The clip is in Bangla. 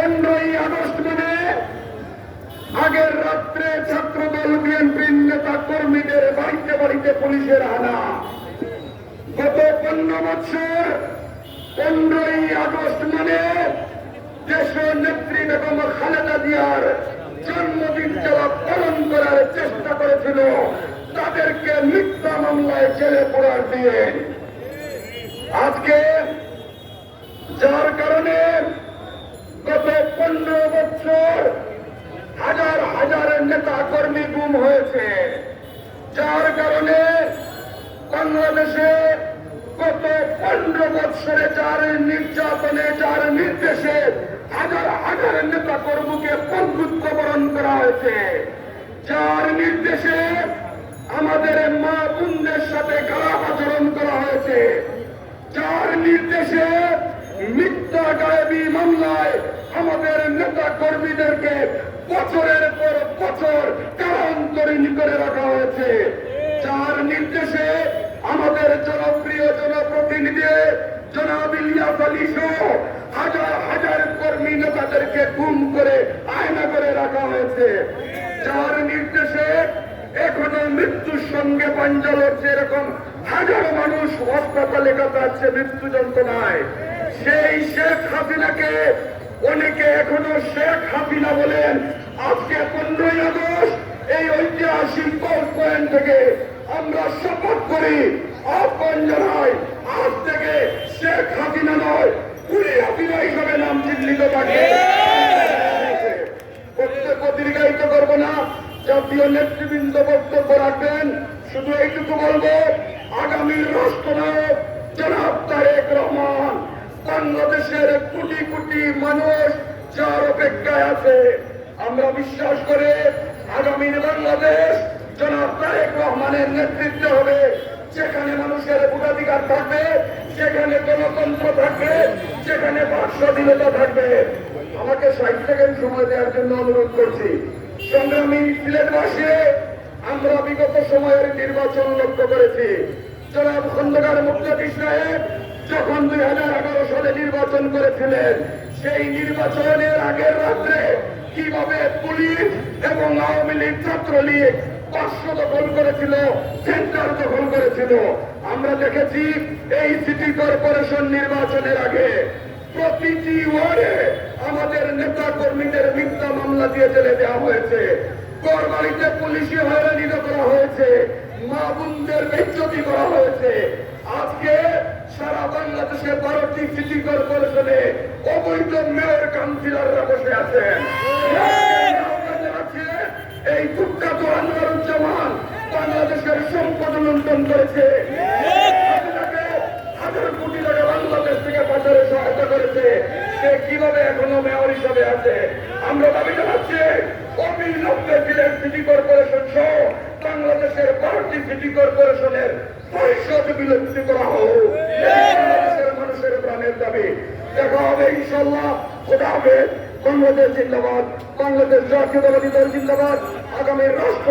15ই আগস্ট মানে আগের রাত্রে ছাত্রদল বিএনপির নেতা কর্মীদের বাড়িতে বাড়িতে পুলিশের হানা। গত 15 বছর 15ই আগস্ট মানে দেশের নেত্রী বেগম খালেদা জিয়ার জন্মদিন যারা পালন করার চেষ্টা করেছিল তাদেরকে মিথ্যা মামলায় জেলে পোড়ার দিয়ে আজকে যার কারণে গত 15 বছর হাজার হাজার নেতা কর্মী গুম হয়েছে, যার কারণে বাংলাদেশে গত 15 বছরে যার নির্যাতনে যার নির্দেশে হাজার হাজার নেতা কর্মীকে বন্ধুত্ব বরণ করা হয়েছে, যার নির্দেশে আমাদের মা বোনদের সাথে খারাপ আচরণ করা হয়েছে, যার নির্দেশে মিথ্যা গায়েবী মামলায় আমাদের নেতা কর্মীদেরকে বছরের পর বছর কারান্তরীণ করে রাখা হয়েছে, যার নির্দেশে আমাদের জনপ্রিয় জনপ্রতিনিধি জনাব ইলিয়াস আলী সহ হাজার হাজার কর্মী নেতাদেরকে গুম করে আয়না করে রাখা হয়েছে, যার নির্দেশে এখনো মৃত্যুর সঙ্গে পাঞ্জা লড়ছে এরকম হাজারো মানুষ হাসপাতালে কাটাচ্ছে মৃত্যু যন্ত্রণায়। সেই শেখ হাসিনাকে অনেকে এখনো শেখ হাসিনা বলেন। আজকে 15ই আগস্ট এই ঐতিহাসিক গোল্ড পয়েন্ট থেকে আমরা শপথ করি, আহ্বান জানাই, আজ থেকে শেখ হাসিনা নয় পুরি হাসিনা হিসাবে নাম চিহ্নিত থাকে। বক্তব্য দীর্ঘায়িত করব না, জাতীয় নেতৃবৃন্দ বক্তব্য রাখবেন। শুধু এইটুকু বলবো, আগামী রাষ্ট্রনায়ক জনাব তারেক রহমান বাংলাদেশের কোটি কোটি মানুষ যার অপেক্ষায় আছে। আমরা বিশ্বাস করে আগামী বাংলাদেশ জনাব তারেক রহমানের নেতৃত্বে হবে, যেখানে মানুষের ভোটাধিকার থাকবে, যেখানে গণতন্ত্র থাকবে, যেখানে বাক স্বাধীনতা থাকবে। আমাকে 60 সেকেন্ড সময় দেওয়ার জন্য অনুরোধ করছি। সংগ্রামী সিলেটবাসী, আমরা বিগত সময়ের নির্বাচন লক্ষ্য করেছি। জনাব খন্দকার মুক্তাদির সাহেব যখন 2011 সালে নির্বাচন করেছিলেন, সেই নির্বাচনের আগের রাত্রে কিভাবে পুলিশ এবং আওয়ামী লীগ ছাত্রলীগ 500 দখল করেছিল, সেন্টার দখল করেছিল। আমরা দেখেছি এই সিটি কর্পোরেশন নির্বাচনের আগে প্রতিটি ওয়ার্ডে আমাদের নেতা কর্মীদের মিথ্যা মামলা দিয়ে জেলে দেওয়া হয়েছে, ঘরবাড়িতে পুলিশি হয়রানি করা হয়েছে, মা বোনদের বেইজ্জতি করা হয়েছে। আজকে সারা বাংলাদেশে 12টি সিটি কর্পোরেশনে অবৈধ মেয়র কাউন্সিলররা বসে আছেন। এই কুখ্যাত আনোয়ারুজ্জামান বাংলাদেশের সম্পদ লুণ্ঠন করেছে, হাজার কোটি টাকা বাংলাদেশ থেকে পাচারে সহায়তা করেছে। সে কিভাবে এখনো মেয়র হিসাবে আছে? আমরা দাবি জানাচ্ছি অবিলম্বে সিলেট সিটি কর্পোরেশন সহ বাংলাদেশের 12টি সিটি কর্পোরেশনের পরিষদ বিলুপ্তি করা হোক। বাংলাদেশের মানুষের প্রাণের দাবি। দেখা হবে ইনশাল্লাহ। খোদা হাফেজ। বাংলাদেশ জিন্দাবাদ। বাংলাদেশ জাতীয়তাবাদী দল জিন্দাবাদ। আগামী রাষ্ট্র